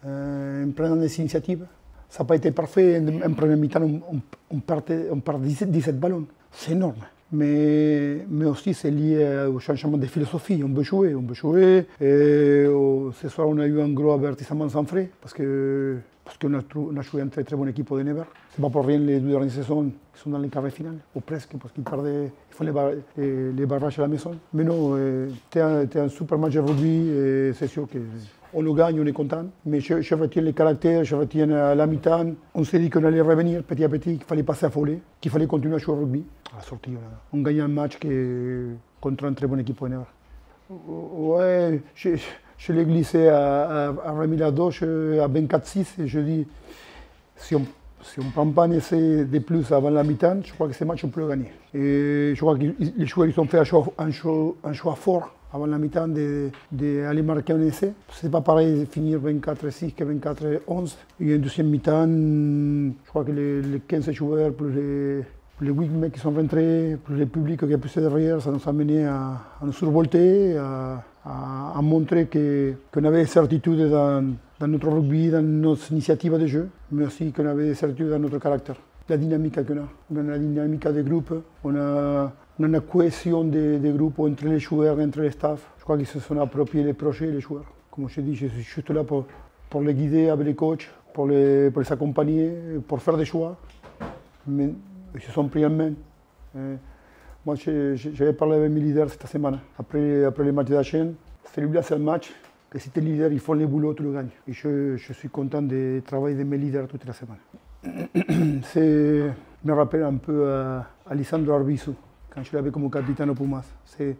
en prenant des initiatives. Ça n'a pas été parfait. En première mi-temps, on perd 17 ballons. C'est énorme. Mais aussi, c'est lié au changement de philosophie. On veut jouer, on veut jouer. Et ce soir, on a eu un gros avertissement sans frais parce qu'on a joué une très très bonne équipe de Nevers. C'est pas pour rien les 2 dernières saisons qui sont dans les quarts de finale, ou presque, parce qu'ils font les barrages à la maison. Mais non, c'était un super match de rugby et c'est sûr qu'on le gagne, on est content. Mais je retiens les caractères, je retiens à la mi-temps. On s'est dit qu'on allait revenir petit à petit, qu'il fallait pas s'affoler, qu'il fallait continuer à jouer au rugby. À la sortie, on gagne un match contre une très bonne équipe de Nevers. Ouais, je l'ai glissé à Rémi Ladoche à 24-6 et je dis si on ne prend pas un essai de plus avant la mi-temps, je crois que ce match on peut le gagner. Et je crois que les joueurs ils ont fait un choix fort avant la mi-temps d'aller marquer un essai. C'est pas pareil de finir 24-6 que 24-11. Et en deuxième mi-temps, je crois que les 15 joueurs plus les 8 mecs qui sont rentrés, plus le public qui a poussé derrière, ça nous a mené à nous survolter, à montrer qu'on avait des certitudes dans notre rugby, dans notre initiative de jeu, mais aussi qu'on avait des certitudes dans notre caractère. La dynamique qu'on a. On a la dynamique des groupes, on a une cohésion des groupes entre les joueurs, entre les staffs. Je crois qu'ils se sont appropriés les projets, les joueurs. Comme je dis, je suis juste là pour les guider avec les coachs, pour les accompagner, pour faire des choix. Mais ils se sont pris en main. Moi, j'avais parlé avec mes leaders cette semaine. Après les matchs de la chaîne, celui-là, c'est un match que si tes leaders ils font les boulots, tu le gagnes. Et je suis content de travailler de mes leaders toute la semaine. Ça me rappelle un peu à Alessandro Arbizu, quand je l'avais comme capitaine au Pumas. C'est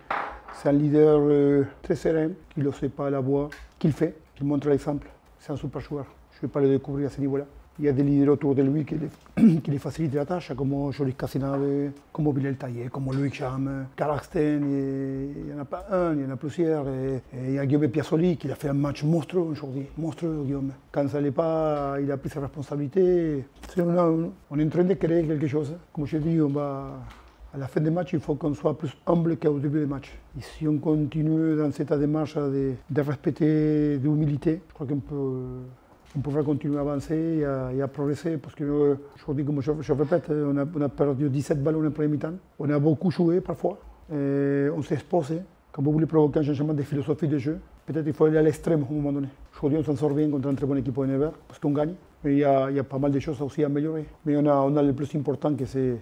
un leader très serein, qui ne sait pas la voix, qui le fait, qui montre l'exemple. C'est un super joueur. Je ne vais pas le découvrir à ce niveau-là. Il y a des leaders autour de lui qui lui facilitent la tâche, comme Joris Casinave, comme Bilal Taillet, comme Loïc Cham, Caraxten, il n'y en a pas un, il y en a plusieurs. Et il y a Guillaume Piazzoli qui a fait un match monstrueux aujourd'hui, monstrueux Guillaume. Quand ça n'allait pas, il a pris ses responsabilités. On est en train de créer quelque chose. Comme je dis, à la fin des matchs, il faut qu'on soit plus humble qu'au début des matchs. Et si on continue dans cette démarche de respecter, d'humilité, je crois qu'on pourra continuer à avancer et à progresser parce que aujourd'hui, comme je répète, on a perdu 17 ballons en première mi-temps. On a beaucoup joué parfois. On s'est exposé. Quand vous voulez provoquer un changement de philosophie de jeu, peut-être il faut aller à l'extrême à un moment donné. Aujourd'hui, on s'en sort bien contre une très bonne équipe de Nevers parce qu'on gagne. Mais il y a pas mal de choses aussi à améliorer. Mais on a le plus important que c'est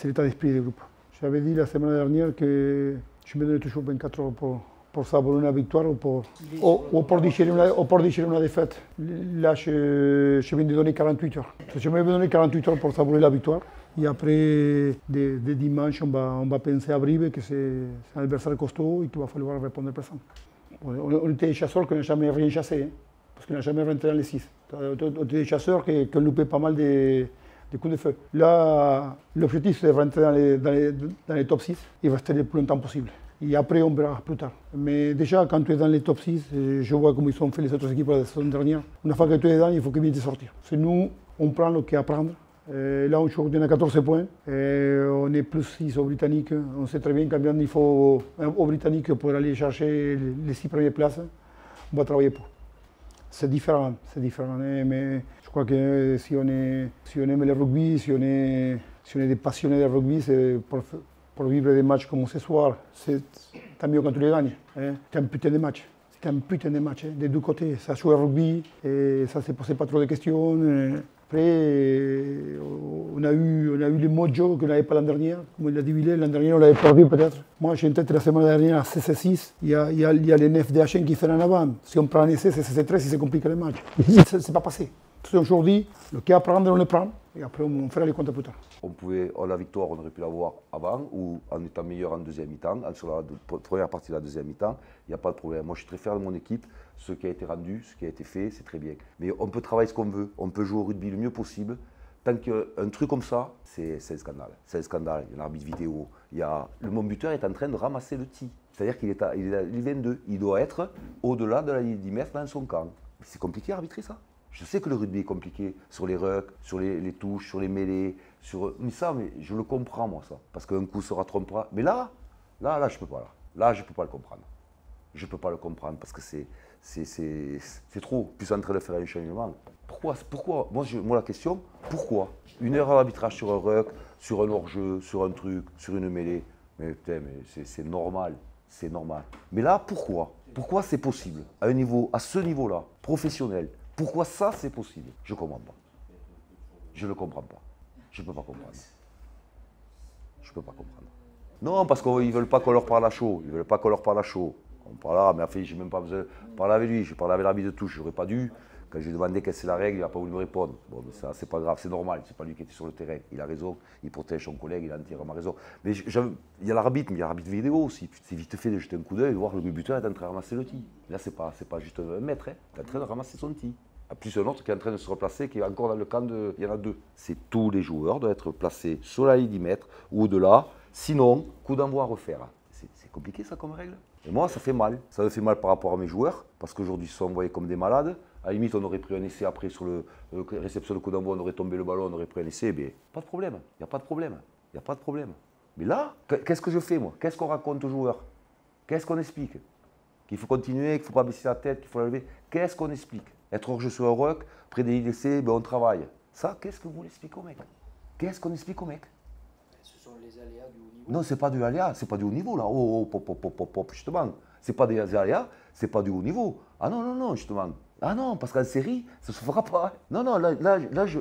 l'état d'esprit du groupe. J'avais dit la semaine dernière que je me donnais toujours 24 heures pour savourer une victoire ou pour digérer une défaite. Là, je viens de donner 48 heures. Je me vais donner 48 heures pour savourer la victoire. Et après, dès dimanche, on va penser à Brive, que c'est un adversaire costaud et qu'il va falloir répondre présent. On était des chasseurs qui n'ont jamais rien chassé, parce qu'on n'a jamais rentré dans les 6. On était des chasseurs qui ont loupé pas mal de coups de feu. Là, l'objectif, c'est de rentrer dans les top 6 et rester le plus longtemps possible. Et après, on verra plus tard. Mais déjà, quand tu es dans les top 6, je vois comment ils ont fait les autres équipes la saison dernière. Une fois que tu es dedans, il faut que tu sortir. C'est nous, on prend ce qu'il y a à prendre. Là, aujourd'hui, on a 14 points. On est plus 6 aux Britanniques. On sait très bien combien il faut aux Britanniques pour aller chercher les 6 premières places. On va travailler pour. C'est différent, mais je crois que si on aime le rugby, si on est des passionnés de rugby, c'est pour vivre des matchs comme ce soir, c'est tant mieux quand tu les gagnes. C'est un putain de match. C'est un putain de match, des deux côtés. Ça joue au rugby, et ça ne se posait pas trop de questions. Après, on a eu les mojo qu'on n'avait pas l'an dernier. Comme il a dit Villet, l'an dernier on l'avait perdu peut-être. Moi j'ai en tête la semaine dernière à 16-6. Il y a les 9 DHN qui font en avant. Si on prend un essai, c'est 16-13, c'est compliqué le match. C'est pas passé. Aujourd'hui, le cas à prendre, on le prend. Et après, on fera les comptes plus tard. La victoire, on aurait pu l'avoir avant ou en étant meilleur en deuxième mi-temps. Sur la première partie de la deuxième mi-temps, il n'y a pas de problème. Moi, je suis très fier de mon équipe. Ce qui a été rendu, ce qui a été fait, c'est très bien. Mais on peut travailler ce qu'on veut. On peut jouer au rugby le mieux possible. Tant qu'un truc comme ça, c'est un scandale. C'est un scandale. Il y a un arbitre vidéo. Mon buteur est en train de ramasser le tee. C'est-à-dire qu'il est à 22. Il doit être au-delà de la ligne 10 mètres dans son camp. C'est compliqué à arbitrer ça. Je sais que le rugby est compliqué sur les rucks, sur les touches, sur les mêlées, mais je le comprends moi ça, parce qu'un coup sera trompera. Mais là, je peux pas. Là, je peux pas le comprendre. Je peux pas le comprendre parce que c'est trop. Puis en train de faire un changement. Pourquoi moi, la question, pourquoi une erreur d'arbitrage sur un ruck, sur un hors-jeu, sur un truc, sur une mêlée? Mais putain, mais c'est normal. C'est normal. Mais là, pourquoi? Pourquoi c'est possible? À ce niveau-là, professionnel. Pourquoi ça, c'est possible? Je ne comprends pas. Je ne le comprends pas. Je ne peux pas comprendre. Je ne peux pas comprendre. Non, parce qu'ils ne veulent pas qu'on leur parle à chaud. Ils ne veulent pas qu'on leur parle à chaud. On parlera, mais en fait, je n'ai même pas besoin de parler avec lui. J'ai parlé avec l'arbitre de touche. Je n'aurais pas dû. Quand je lui ai demandé quelle c'est la règle, il n'a pas voulu me répondre. Bon, mais ça, c'est pas grave, c'est normal. C'est pas lui qui était sur le terrain. Il a raison. Il protège son collègue. Il a entièrement raison. Mais il y a l'arbitre, mais il y a l'arbitre vidéo aussi. C'est vite fait de jeter un coup d'œil et de voir le buteur est en train de ramasser le tee. Là, c'est pas juste un mètre. Hein. Il est en train de ramasser son tee. Plus un autre qui est en train de se replacer, qui est encore dans le camp de. Il y en a deux. C'est tous les joueurs doivent être placés sur la ligne 10 mètres ou au-delà. Sinon, coup d'envoi à refaire. C'est compliqué ça comme règle. Et moi, ça fait mal. Ça me fait mal par rapport à mes joueurs, parce qu'aujourd'hui, ils sont envoyés comme des malades. À la limite, on aurait pris un essai après sur le réception de coup d'envoi, on aurait tombé le ballon, on aurait pris un essai. Mais pas de problème. Il n'y a pas de problème. Il n'y a pas de problème. Mais là, qu'est-ce que je fais, moi? Qu'est-ce qu'on raconte aux joueurs? Qu'est-ce qu'on explique? Qu'il faut continuer, qu'il ne faut pas baisser la tête, qu'il faut la lever. Qu'est-ce qu'on explique? Être hors-jeu sur un ruck, près des d'essai, ben on travaille. Ça, qu'est-ce que vous l'expliquez aux mecs? Qu'est-ce qu'on explique aux mecs? Ce sont les aléas du haut niveau. Non, c'est pas du aléa, c'est pas du haut niveau là. Oh, pop, justement. C'est pas des aléas, c'est pas du haut niveau. Ah non, justement. Ah non, parce qu'en série, ça ne se fera pas. Non, alors là, je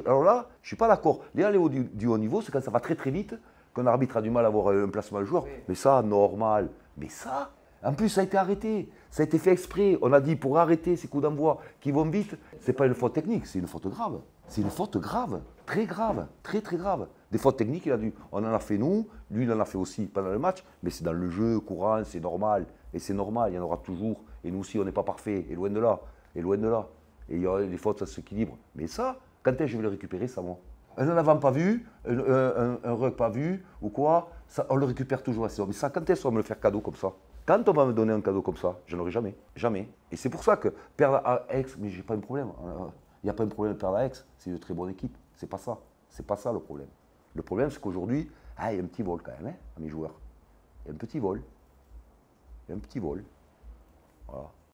suis pas d'accord. Les aléas du haut niveau, c'est quand ça va très très vite, qu'un arbitre a du mal à avoir un placement de joueur. Oui. Mais ça, normal. Mais ça, en plus, ça a été arrêté. Ça a été fait exprès. On a dit pour arrêter ces coups d'envoi qui vont vite, c'est pas une faute technique, c'est une faute grave. C'est une faute grave, très grave, très très grave. Des fautes techniques, on en a fait nous, lui il en a fait aussi pendant le match, mais c'est dans le jeu courant, c'est normal. Et c'est normal, il y en aura toujours. Et nous aussi, on n'est pas parfait, et loin de là. Et loin de là. Et il y aura des fautes, ça s'équilibre. Mais ça, quand est-ce que je vais le récupérer, ça, moi? Un avant pas vu, un ruck pas vu, ou quoi, ça, on le récupère toujours assez. Mais ça, quand est-ce qu'on va me le faire cadeau comme ça? Quand on va me donner un cadeau comme ça, je n'aurai jamais. Jamais. Et c'est pour ça que perdre à Aix, mais j'ai pas de problème. Il n'y a pas de problème de perdre à Aix. C'est une très bonne équipe. C'est pas ça. C'est pas ça le problème. Le problème, c'est qu'aujourd'hui, il y a un petit vol quand même, hein, à mes joueurs. Il y a un petit vol. Il y a un petit vol. Voilà.